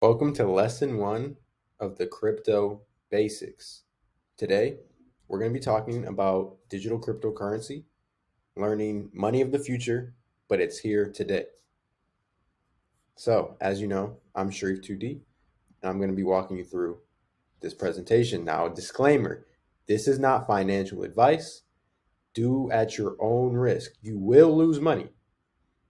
Welcome to lesson one of the crypto basics. Today, we're going to be talking about digital cryptocurrency, learning money of the future, but it's here today. So, as you know, I'm Sharif 2D, and I'm going to be walking you through this presentation. Now, a disclaimer, this is not financial advice. Do at your own risk. You will lose money.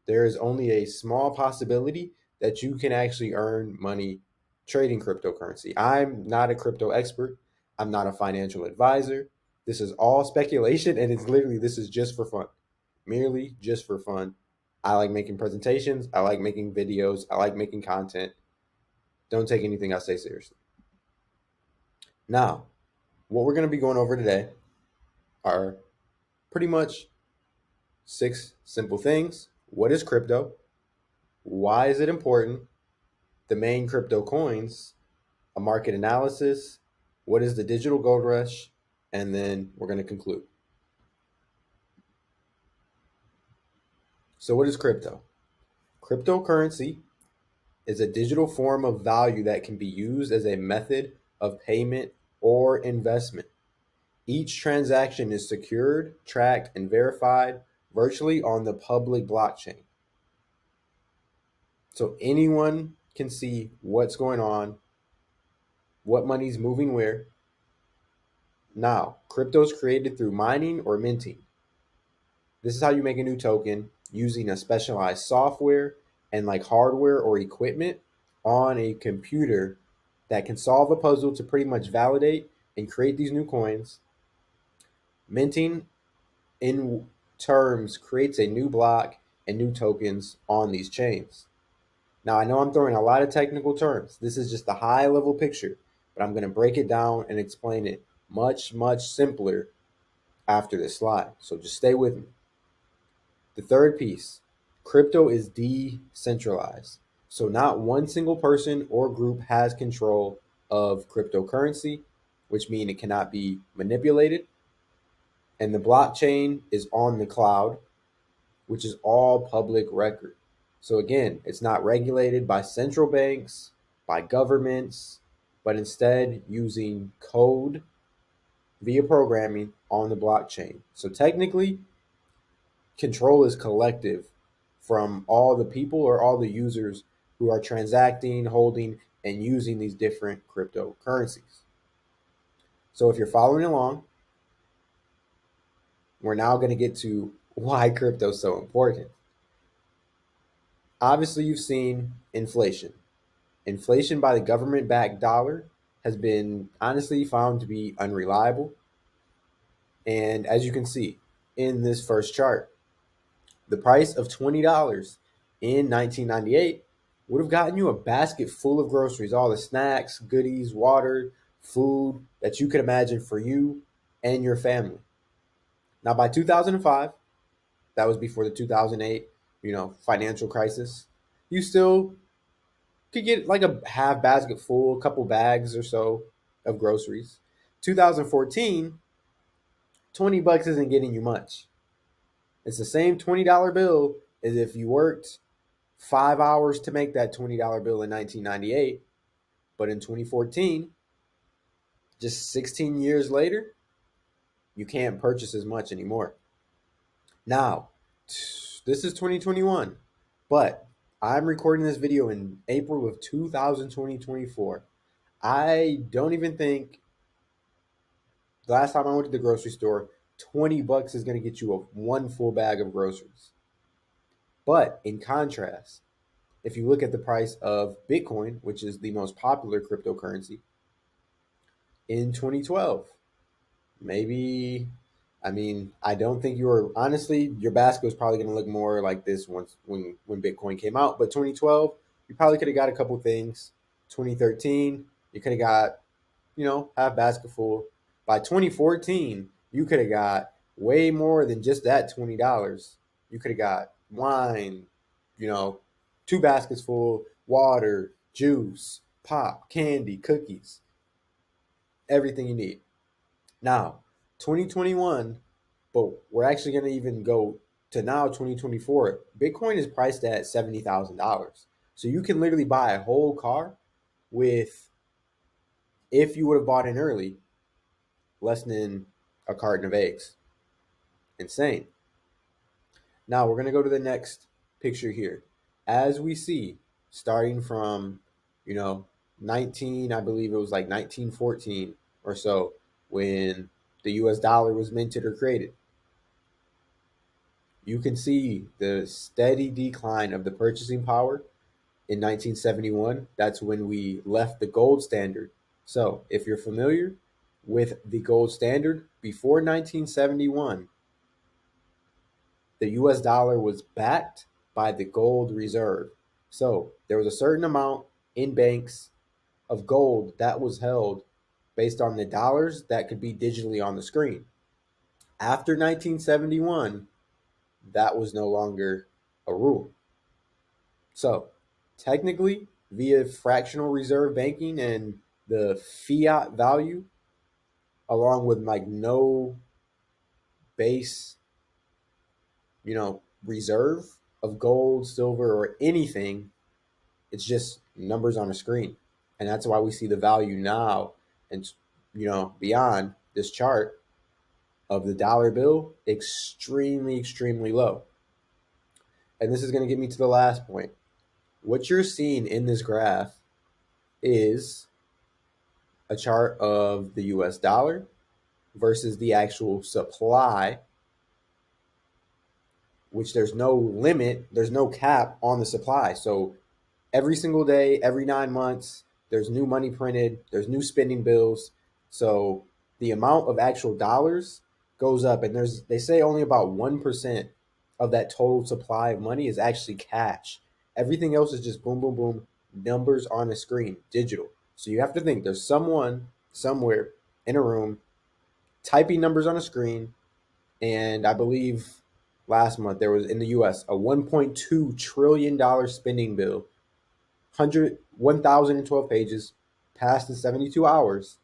There is only a small possibility that you can actually earn money trading cryptocurrency. I'm not a crypto expert. I'm not a financial advisor. This is all speculation, and this is just for fun, merely just for fun. I like making presentations. I like making videos. I like making content. Don't take anything I say seriously. Now, what we're going to be going over today are pretty much six simple things. What is crypto? Why is it important? The main crypto coins, a market analysis, what is the digital gold rush, and then we're going to conclude. So, what is crypto? Cryptocurrency is a digital form of value that can be used as a method of payment or investment. Each transaction is secured, tracked, and verified virtually on the public blockchain. So anyone can see what's going on, what money's moving where. Now, crypto is created through mining or minting. This is how you make a new token using a specialized software and like hardware or equipment on a computer that can solve a puzzle to pretty much validate and create these new coins. Minting in terms creates a new block and new tokens on these chains. Now, I know I'm throwing a lot of technical terms. This is just a high level picture, but I'm going to break it down and explain it much, much simpler after this slide. So just stay with me. The third piece, crypto is decentralized. So not one single person or group has control of cryptocurrency, which means it cannot be manipulated. And the blockchain is on the cloud, which is all public record. So again, it's not regulated by central banks, by governments, but instead using code via programming on the blockchain. So technically, control is collective from all the people or all the users who are transacting, holding, and using these different cryptocurrencies. So if you're following along, we're now going to get to why crypto is so important. Obviously, you've seen inflation. Inflation by the government backed dollar has been honestly found to be unreliable. And as you can see in this first chart, the price of $20 in 1998 would have gotten you a basket full of groceries, all the snacks, goodies, water, food that you could imagine for you and your family. Now, by 2005, that was before the 2008, financial crisis, you still could get like a half basket full, a couple bags or so of groceries. 2014, 20 bucks isn't getting you much. It's the same $20 bill as if you worked 5 hours to make that $20 bill in 1998. But in 2014, just 16 years later, you can't purchase as much anymore. Now, this is 2021, but I'm recording this video in April of 2024. I don't even think the last time I went to the grocery store, 20 bucks is going to get you one full bag of groceries. But in contrast, if you look at the price of Bitcoin, which is the most popular cryptocurrency, in 2012, maybe, I don't think honestly, your basket was probably going to look more like this when Bitcoin came out. But 2012, you probably could have got a couple things. 2013, you could have got, half basket full. By 2014, you could have got way more than just that $20. You could have got wine, two baskets full, water, juice, pop, candy, cookies, everything you need. Now, 2021, but we're actually going to even go to now 2024. Bitcoin is priced at $70,000. So you can literally buy a whole car with, if you would have bought in early, less than a carton of eggs. Insane. Now we're going to go to the next picture here. As we see, starting from, 19, I believe it was like 1914 or so, when the US dollar was minted or created, you can see the steady decline of the purchasing power. In 1971, that's when we left the gold standard. So, if you're familiar with the gold standard, before 1971, the US dollar was backed by the gold reserve. So, there was a certain amount in banks of gold that was held based on the dollars that could be digitally on the screen. After 1971, that was no longer a rule. So, technically, via fractional reserve banking and the fiat value, along with like no base, reserve of gold, silver, or anything, it's just numbers on a screen. And that's why we see the value now and, beyond this chart of the dollar bill extremely, extremely low. And this is going to get me to the last point. What you're seeing in this graph is a chart of the US dollar versus the actual supply, which there's no limit, there's no cap on the supply. So every single day, every 9 months, there's new money printed, there's new spending bills. So the amount of actual dollars goes up, and they say only about 1% of that total supply of money is actually cash. Everything else is just boom, boom, boom, numbers on a screen, digital. So you have to think there's someone somewhere in a room typing numbers on a screen. And I believe last month there was in the US a $1.2 trillion spending bill, 1,012 pages, passed in 72 hours,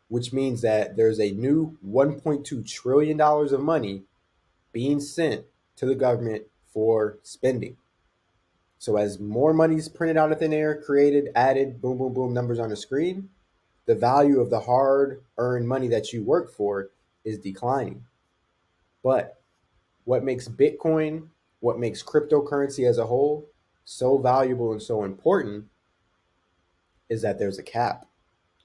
which means that there's a new $1.2 trillion of money being sent to the government for spending. So as more money is printed out of thin air, created, added, boom, boom, boom, numbers on the screen, the value of the hard-earned money that you work for is declining. But what makes Bitcoin, what makes cryptocurrency as a whole so valuable and so important is that there's a cap.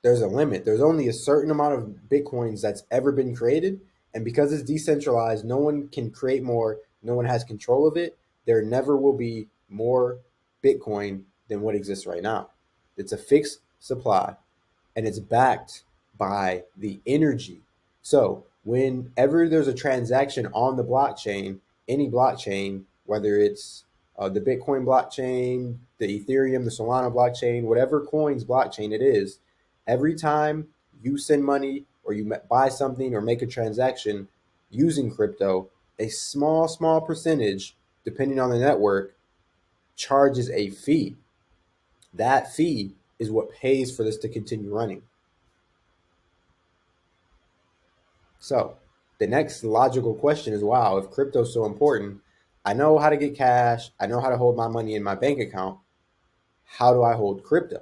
There's a limit. There's only a certain amount of Bitcoins that's ever been created. And because it's decentralized, no one can create more. No one has control of it. There never will be more Bitcoin than what exists right now. It's a fixed supply, and it's backed by the energy. So whenever there's a transaction on the blockchain, any blockchain, whether it's the Bitcoin blockchain, the Ethereum, the Solana blockchain, whatever coin's blockchain it is, every time you send money or you buy something or make a transaction using crypto, a small, small percentage, depending on the network, charges a fee. That fee is what pays for this to continue running. So the next logical question is, wow, if crypto is so important, I know how to get cash, I know how to hold my money in my bank account. How do I hold crypto?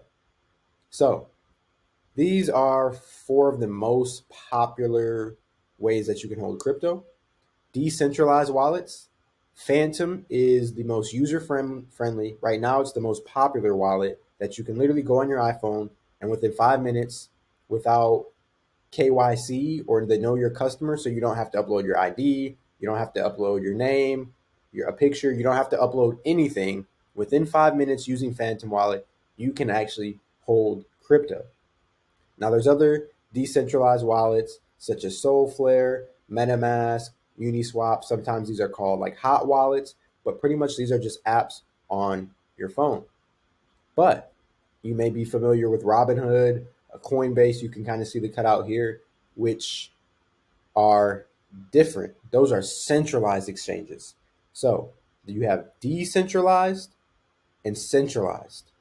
So these are four of the most popular ways that you can hold crypto. Decentralized wallets. Phantom is the most user friendly. Right now, it's the most popular wallet that you can literally go on your iPhone and within 5 minutes, without KYC or the know your customer, so you don't have to upload your ID, you don't have to upload your name, a picture, you don't have to upload anything. Within 5 minutes using Phantom Wallet, you can actually hold crypto. Now there's other decentralized wallets such as Soulflare, MetaMask, Uniswap. Sometimes these are called like hot wallets, but pretty much these are just apps on your phone. But you may be familiar with Robinhood, Coinbase. You can kind of see the cutout here, which are different. Those are centralized exchanges. So you have decentralized and centralized.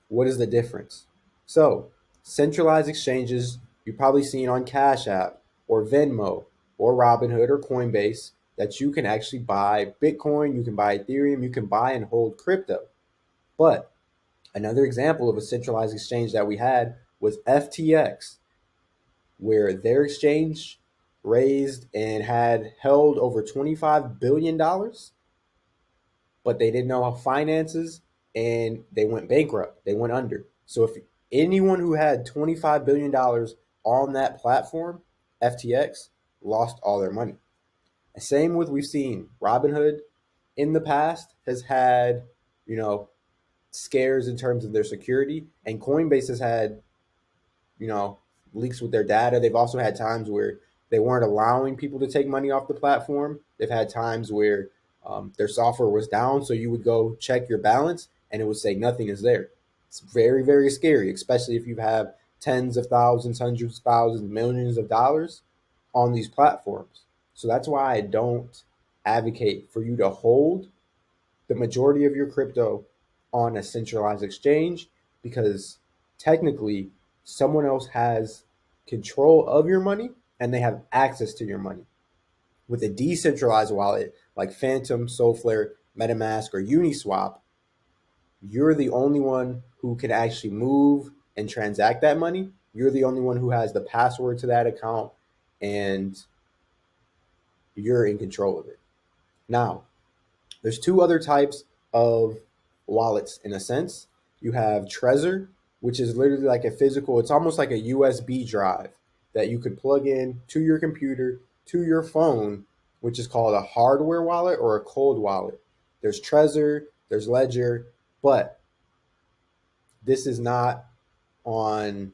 What is the difference? So centralized exchanges you've probably seen on Cash App or Venmo or Robinhood or Coinbase that you can actually buy Bitcoin, you can buy Ethereum, you can buy and hold crypto. But Another example of a centralized exchange that we had was FTX, where their exchange raised and had held over $25 billion, but they didn't know how finances and they went bankrupt. They went under. So if anyone who had $25 billion on that platform, FTX, lost all their money. Same with we've seen Robinhood in the past has had, you know, scares in terms of their security, and Coinbase has had, you know, leaks with their data. They've also had times where they weren't allowing people to take money off the platform. They've had times where their software was down, so you would go check your balance and it would say nothing is there. It's very, very scary, especially if you have tens of thousands, hundreds of thousands, millions of dollars on these platforms. So that's why I don't advocate for you to hold the majority of your crypto on a centralized exchange, because technically someone else has control of your money and they have access to your money. With a decentralized wallet like Phantom, Solflare, MetaMask, or Uniswap, you're the only one who can actually move and transact that money. You're the only one who has the password to that account, and you're in control of it. Now, there's two other types of wallets in a sense. You have Trezor, which is literally like a physical, it's almost like a USB drive that you could plug in to your computer, to your phone, which is called a hardware wallet or a cold wallet. There's Trezor, there's Ledger, but this is not on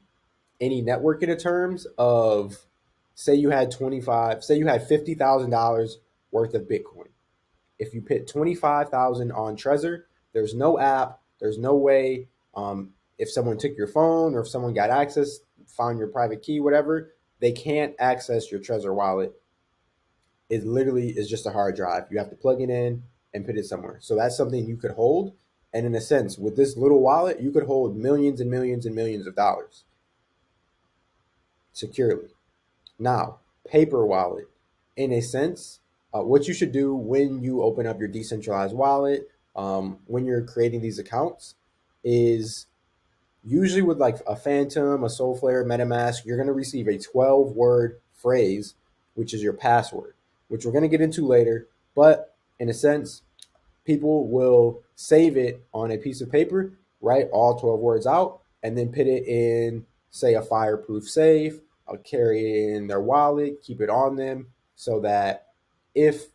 any networking terms of, say you had $50,000 worth of Bitcoin. If you put 25,000 on Trezor, there's no app, there's no way, if someone took your phone or if someone got access, found your private key, whatever, they can't access your Trezor wallet. It literally is just a hard drive. You have to plug it in and put it somewhere. So that's something you could hold. And in a sense, with this little wallet, you could hold millions and millions and millions of dollars securely. Now, paper wallet, in a sense, what you should do when you open up your decentralized wallet, when you're creating these accounts, is usually with like a Phantom, a Solflare, MetaMask, you're going to receive a 12-word phrase, which is your password, which we're going to get into later. But in a sense, people will save it on a piece of paper, write all 12 words out, and then put it in, say, a fireproof safe. I'll carry it in their wallet, keep it on them, so that if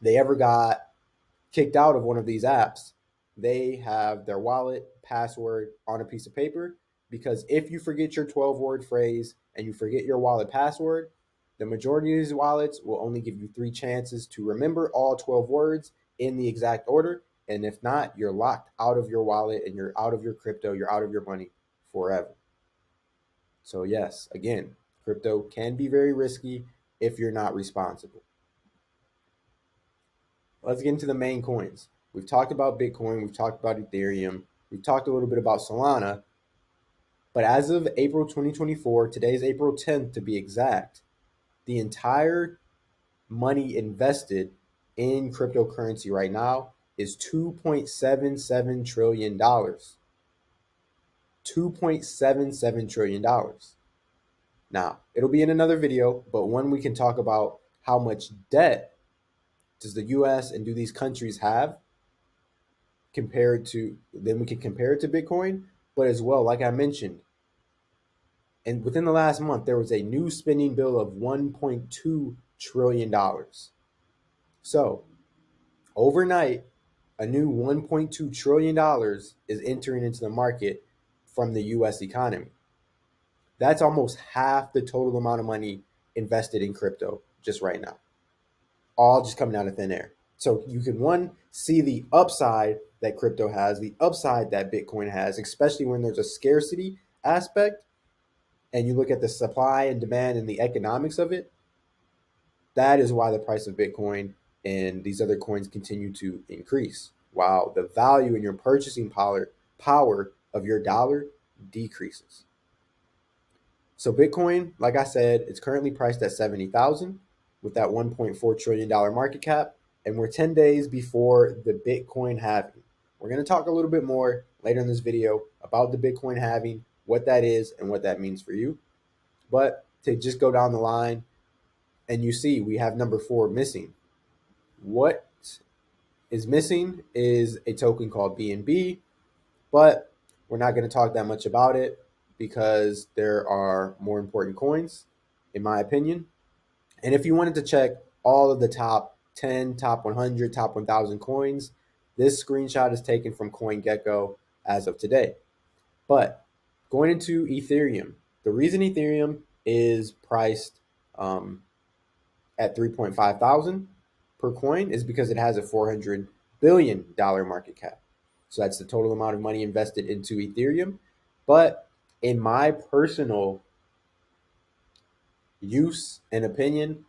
they ever got kicked out of one of these apps, they have their wallet password on a piece of paper. Because if you forget your 12-word phrase and you forget your wallet password, the majority of these wallets will only give you 3 chances to remember all 12 words in the exact order. And if not, you're locked out of your wallet and you're out of your crypto, you're out of your money forever. So yes, again, crypto can be very risky if you're not responsible. Let's get into the main coins. We've talked about Bitcoin, we've talked about Ethereum, we've talked a little bit about Solana, but as of April 2024, today's April 10th to be exact, the entire money invested in cryptocurrency right now is $2.77 trillion. $2.77 trillion. Now, it'll be in another video, but when we can talk about how much debt does the US and do these countries have compared to, then we can compare it to Bitcoin. But as well, like I mentioned, and within the last month, there was a new spending bill of $1.2 trillion. So overnight, a new $1.2 trillion is entering into the market from the US economy. That's almost half the total amount of money invested in crypto just right now, all just coming out of thin air. So you can, one, see the upside that crypto has, the upside that Bitcoin has, especially when there's a scarcity aspect and you look at the supply and demand and the economics of it. That is why the price of Bitcoin and these other coins continue to increase, while the value in your purchasing power of your dollar decreases. So Bitcoin, like I said, it's currently priced at 70,000 with that $1.4 trillion market cap, and we're 10 days before the Bitcoin halving. We're going to talk a little bit more later in this video about the Bitcoin halving, what that is, and what that means for you. But to just go down the line, and you see we have number 4 missing. What is missing is a token called BNB, but we're not going to talk that much about it because there are more important coins, in my opinion. And if you wanted to check all of the top 10, top 100, top 1,000 coins, this screenshot is taken from CoinGecko as of today. But going into Ethereum, the reason Ethereum is priced at 3.5 thousand per coin is because it has a $400 billion market cap. So that's the total amount of money invested into Ethereum. But in my personal use and opinion,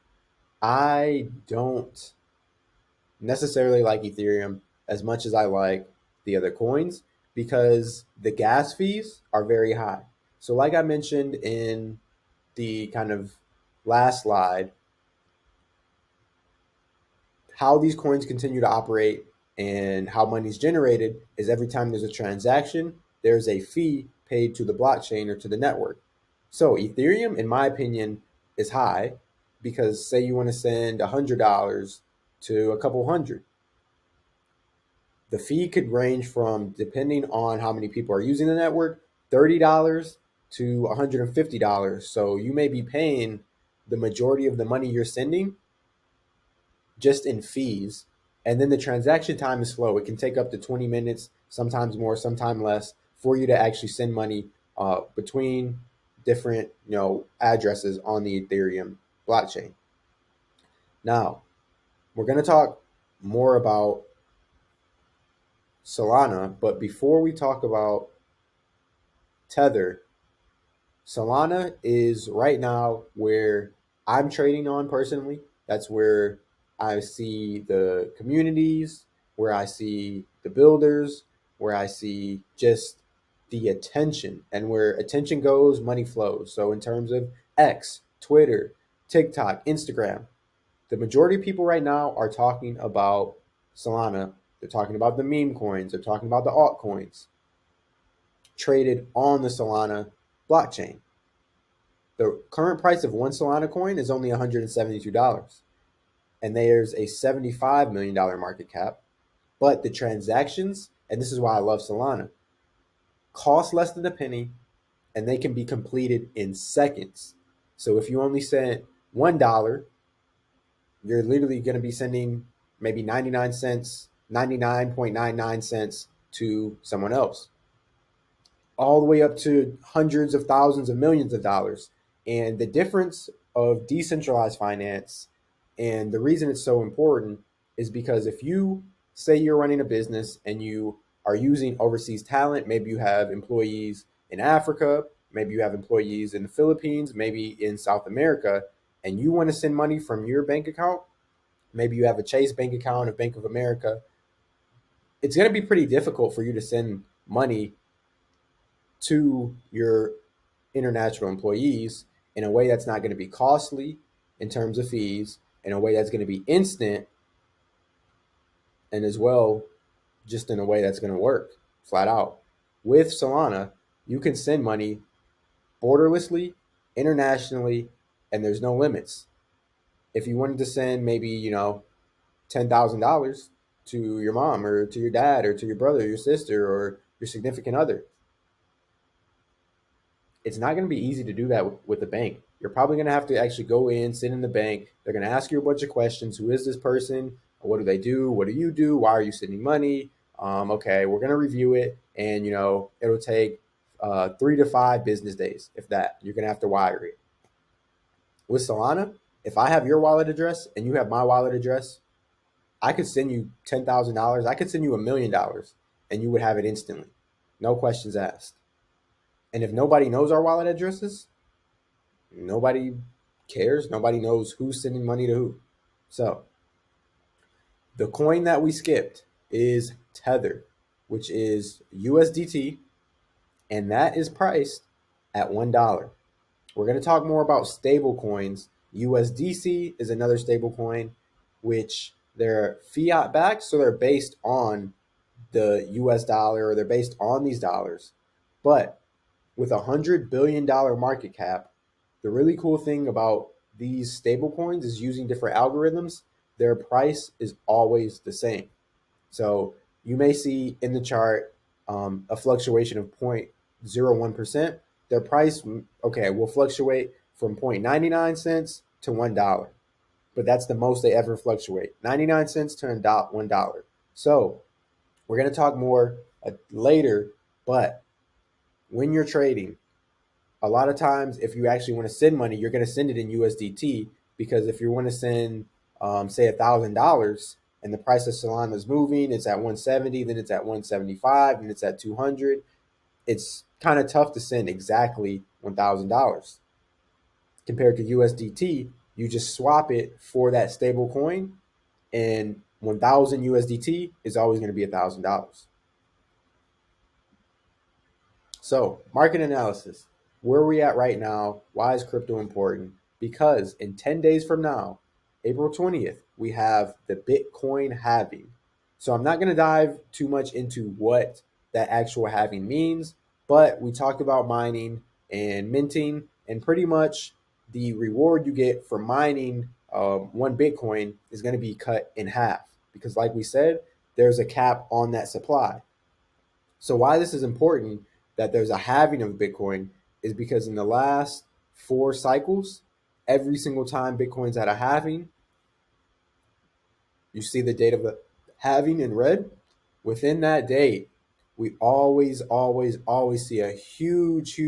I don't necessarily like Ethereum as much as I like the other coins because the gas fees are very high. So, like I mentioned in the kind of last slide, how these coins continue to operate and how money is generated is every time there's a transaction, there's a fee paid to the blockchain or to the network. So Ethereum, in my opinion, is high because say you want to send $100 to a couple hundred. The fee could range from, depending on how many people are using the network, $30 to $150. So you may be paying the majority of the money you're sending just in fees. And then the transaction time is slow. It can take up to 20 minutes, sometimes more, sometimes less, for you to actually send money between different addresses on the Ethereum blockchain. Now, we're going to talk more about Solana, but before we talk about Tether, Solana is right now where I'm trading on personally. That's where I see the communities, where I see the builders, where I see just the attention. And where attention goes, money flows. So in terms of X, Twitter, TikTok, Instagram, the majority of people right now are talking about Solana. They're talking about the meme coins. They're talking about the altcoins traded on the Solana blockchain. The current price of one Solana coin is only $172, and there's a $75 million market cap. But the transactions, and this is why I love Solana, cost less than a penny, and they can be completed in seconds. So if you only send $1, you're literally going to be sending maybe 99 cents, 99.99 cents to someone else, all the way up to hundreds of thousands of millions of dollars. And the difference of decentralized finance and the reason it's so important is because if you say you're running a business and you are using overseas talent, maybe you have employees in Africa, maybe you have employees in the Philippines, maybe in South America, and you want to send money from your bank account, maybe you have a Chase bank account, a Bank of America, it's going to be pretty difficult for you to send money to your international employees in a way that's not going to be costly in terms of fees, in a way that's going to be instant, and as well, just in a way that's going to work flat out. With Solana, you can send money borderlessly, internationally, and there's no limits. If you wanted to send maybe, $10,000 to your mom or to your dad or to your brother, or your sister, or your significant other, it's not going to be easy to do that with the bank. You're probably going to have to actually go in, sit in the bank. They're going to ask you a bunch of questions. Who is this person? What do they do? What do you do? Why are you sending money? Okay, we're going to review it. And, it'll take 3 to 5 business days, if that. You're going to have to wire it. With Solana, if I have your wallet address and you have my wallet address, I could send you $10,000. I could send you $1,000,000 and you would have it instantly. No questions asked. And if nobody knows our wallet addresses, nobody cares. Nobody knows who's sending money to who. So the coin that we skipped is Tether, which is USDT, and that is priced at $1. We're going to talk more about stable coins. USDC is another stable coin, which they're fiat backed, so they're based on the US dollar, or they're based on these dollars. But with $100 billion market cap, the really cool thing about these stable coins is using different algorithms, their price is always the same. So you may see in the chart a fluctuation of 0.01%. Their price, okay, will fluctuate from 0.99 cents to $1, but that's the most they ever fluctuate. 99 cents to $1. So we're going to talk more later, but when you're trading, a lot of times if you actually want to send money, you're going to send it in USDT, because if you want to send, say, $1,000 and the price of Solana is moving, it's at 170, then it's at 175, and it's at 200. It's kind of tough to send exactly $1,000. Compared to USDT, you just swap it for that stable coin, and 1,000 USDT is always going to be $1,000. So, market analysis. Where are we at right now? Why is crypto important? Because in 10 days from now, April 20th, we have the Bitcoin halving. So, I'm not going to dive too much into what that actual halving means, but we talked about mining and minting, and pretty much the reward you get for mining one Bitcoin is going to be cut in half. Because, like we said, there's a cap on that supply. So why this is important that there's a halving of Bitcoin is because in the last 4 cycles, every single time Bitcoin's at a halving, you see the date of the halving in red. Within that date, we always see a huge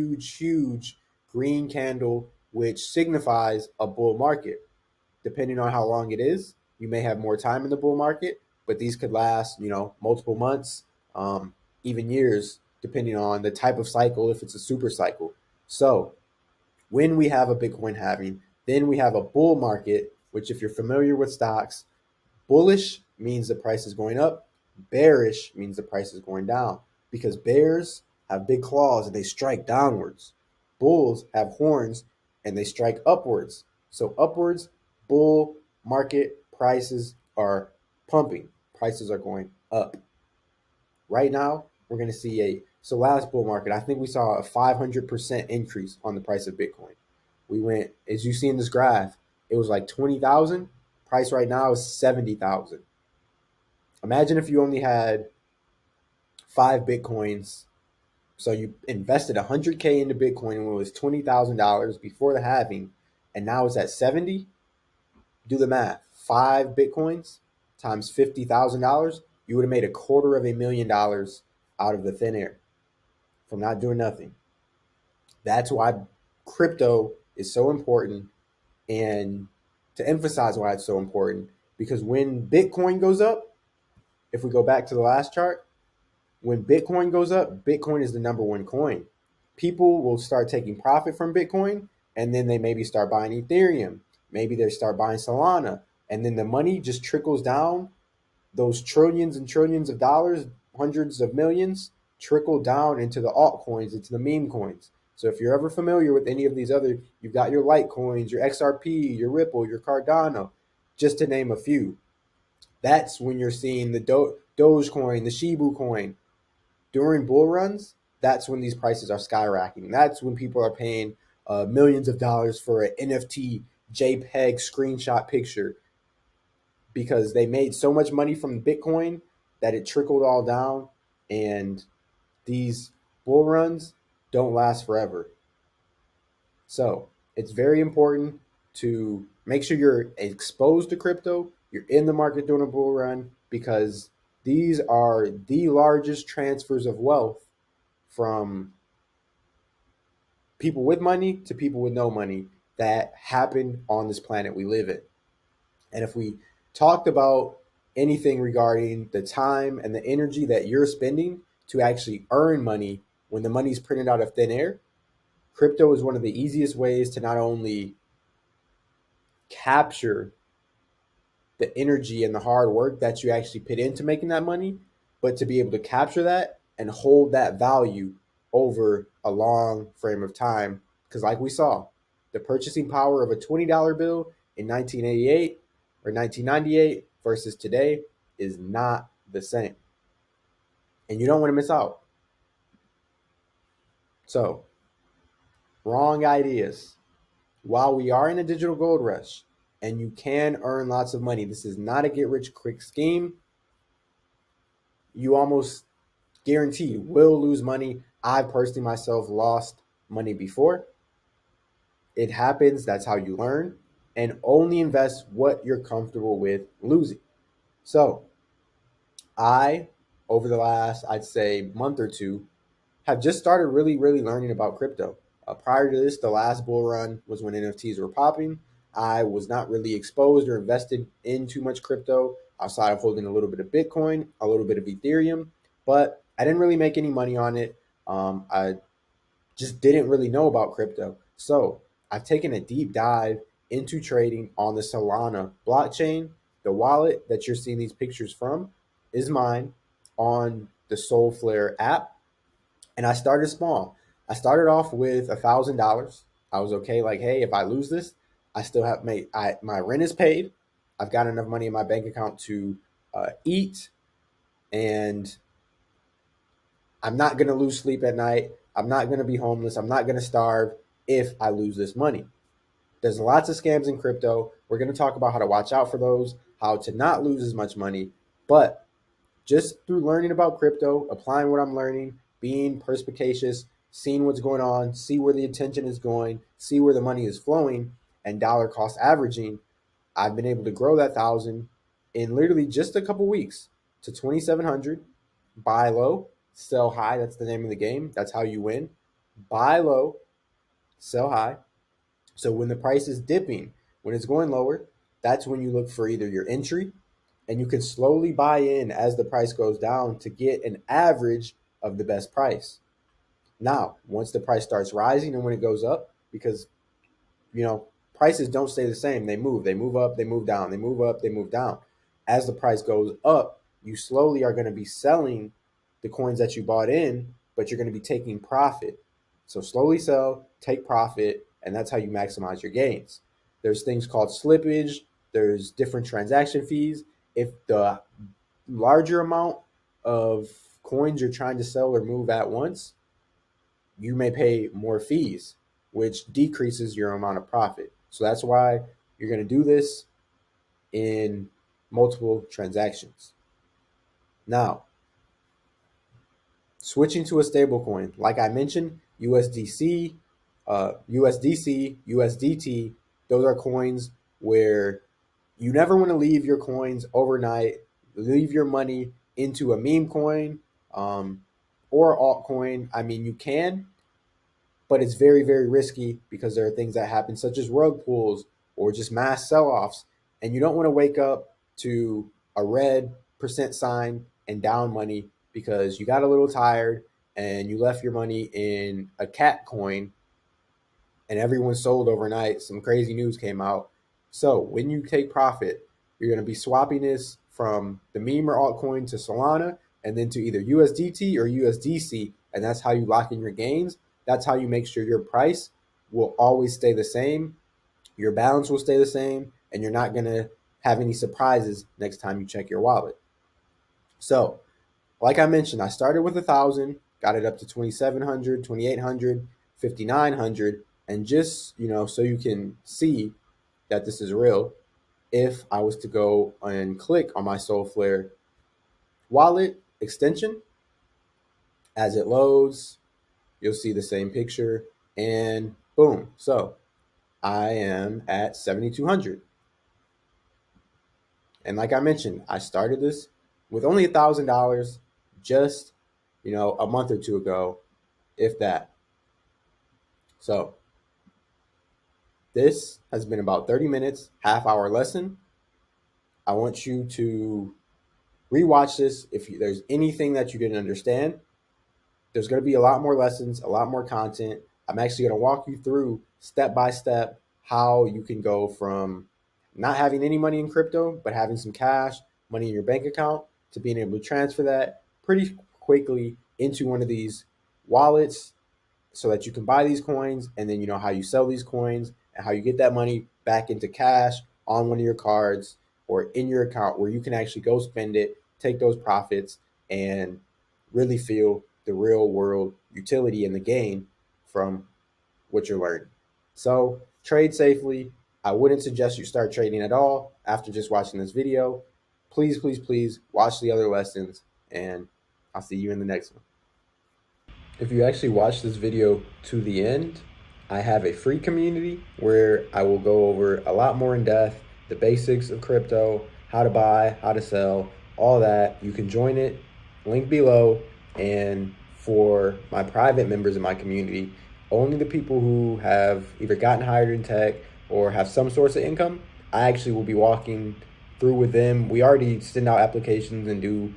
green candle, which signifies a bull market. Depending on how long it is, you may have more time in the bull market, but these could last, multiple months, even years, depending on the type of cycle, if it's a super cycle. So when we have a Bitcoin halving, then we have a bull market, which, if you're familiar with stocks, bullish means the price is going up, bearish means the price is going down, because bears have big claws and they strike downwards. Bulls have horns and they strike upwards. So upwards, bull market, prices are pumping. Prices are going up. Right now, we're going to see last bull market, I think we saw a 500% increase on the price of Bitcoin. We went, as you see in this graph, it was like 20,000. Price right now is 70,000. Imagine if you only had 5 Bitcoins. So you invested 100K into Bitcoin when it was $20,000 before the halving, and now it's at 70. Do the math. 5 Bitcoins times $50,000, you would have made $250,000 out of the thin air from not doing nothing. That's why crypto is so important, and to emphasize why it's so important, because when Bitcoin goes up, if we go back to the last chart, when Bitcoin goes up, Bitcoin is the number one coin. People will start taking profit from Bitcoin, and then they maybe start buying Ethereum. Maybe they start buying Solana, and then the money just trickles down. Those trillions and trillions of dollars, hundreds of millions, trickle down into the altcoins, into the meme coins. So if you're ever familiar with any of these other, you've got your Litecoins, your XRP, your Ripple, your Cardano, just to name a few. That's when you're seeing the Dogecoin, the Shibu coin. During bull runs, that's when these prices are skyrocketing. That's when people are paying millions of dollars for an NFT JPEG screenshot picture, because they made so much money from Bitcoin that it trickled all down. And these bull runs don't last forever. So it's very important to make sure you're exposed to crypto, you're in the market during a bull run, because these are the largest transfers of wealth from people with money to people with no money that happen on this planet we live in. And if we talked about anything regarding the time and the energy that you're spending to actually earn money when the money's printed out of thin air, crypto is one of the easiest ways to not only capture the energy and the hard work that you actually put into making that money, but to be able to capture that and hold that value over a long frame of time. Because like we saw, the purchasing power of a $20 bill in 1988 or 1998 versus today is not the same. and you don't want to miss out. So, wrong ideas. While we are in a digital gold rush and you can earn lots of money, this is not a get rich quick scheme. You almost guaranteed will lose money. I personally myself lost money before. It happens. That's how you learn. And only invest what you're comfortable with losing. So, I, over the last, I'd say, month or two, have just started really learning about crypto. Prior to this, the last bull run was when NFTs were popping. I was not really exposed or invested in too much crypto outside of holding a little bit of Bitcoin, a little bit of Ethereum, but I didn't really make any money on it. I just didn't really know about crypto. So I've taken a deep dive into trading on the Solana blockchain. The wallet that you're seeing these pictures from is mine on the Soulflare app. And I started small. I started off with $1,000. I was okay, like, hey, if I lose this, I still have my rent is paid. I've got enough money in my bank account to eat, and I'm not going to lose sleep at night. I'm not going to be homeless. I'm not going to starve if I lose this money. There's lots of scams in crypto. We're going to talk about how to watch out for those, how to not lose as much money. But just through learning about crypto, applying what I'm learning, being perspicacious, seeing what's going on, see where the attention is going, see where the money is flowing, and dollar cost averaging, I've been able to grow that thousand in literally just a couple weeks to 2,700. Buy low, sell high. That's the name of the game. That's how you win. Buy low, sell high. So when the price is dipping, when it's going lower, that's when you look for either your entry, and you can slowly buy in as the price goes down to get an average of the best price. Now, once the price starts rising and when it goes up, because you know, prices don't stay the same. They move up, they move down, they move up, they move down. As the price goes up, you slowly are going to be selling the coins that you bought in, but you're going to be taking profit. So slowly sell, take profit, and that's how you maximize your gains. There's things called slippage, there's different transaction fees. If the larger amount of coins you're trying to sell or move at once, you may pay more fees, which decreases your amount of profit. So that's why you're going to do this in multiple transactions. Now, switching to a stable coin, like I mentioned, USDC, USDT, those are coins where you never want to leave your coins overnight, leave your money into a meme coin or altcoin. I mean, you can, but it's very risky because there are things that happen, such as rug pulls or just mass sell offs. And you don't want to wake up to a red percent sign and down money because you got a little tired and you left your money in a cat coin and everyone sold overnight. Some crazy news came out. So when you take profit, you're going to be swapping this from the meme or altcoin to Solana and then to either USDT or USDC. And that's how you lock in your gains. That's how you make sure your price will always stay the same. Your balance will stay the same. And you're not going to have any surprises next time you check your wallet. So, like I mentioned, I started with 1,000, got it up to 2,700, 2,800, 5,900, and just so you can see that this is real. If I was to go and click on my Soulflare wallet extension, as it loads, you'll see the same picture, and boom. So I am at 7,200. And like I mentioned, I started this with only $1,000 just, a month or two ago, if that. So this has been about 30 minutes, half-hour lesson. I want you to rewatch this. If there's anything that you didn't understand, there's going to be a lot more lessons, a lot more content. I'm actually going to walk you through step by step how you can go from not having any money in crypto, but having some cash, money in your bank account, to being able to transfer that pretty quickly into one of these wallets so that you can buy these coins, and then you know how you sell these coins and how you get that money back into cash on one of your cards or in your account where you can actually go spend it, take those profits, and really feel the real world utility in the game from what you're learning. So trade safely. I wouldn't suggest you start trading at all after just watching this video. Please, please, please watch the other lessons, and I'll see you in the next one. If you actually watch this video to the end, I have a free community where I will go over a lot more in depth, the basics of crypto, how to buy, how to sell, all that. You can join it, link below. And for my private members in my community, only the people who have either gotten hired in tech or have some source of income, I actually will be walking through with them. We already send out applications and do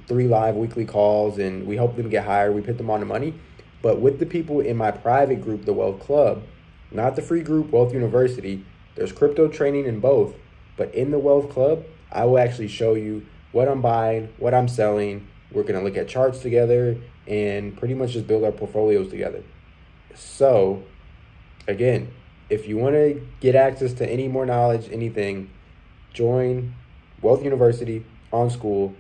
3 live weekly calls, and we help them get hired. We put them on the money. But with the people in my private group, the Wealth Club, not the free group, Wealth University, there's crypto training in both. But in the Wealth Club, I will actually show you what I'm buying, what I'm selling. We're going to look at charts together and pretty much just build our portfolios together. So, again, if you want to get access to any more knowledge, anything, join Wealth University on school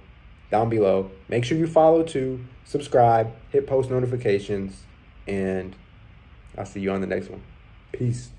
down below. Make sure you follow too, subscribe, hit post notifications, and I'll see you on the next one. Peace.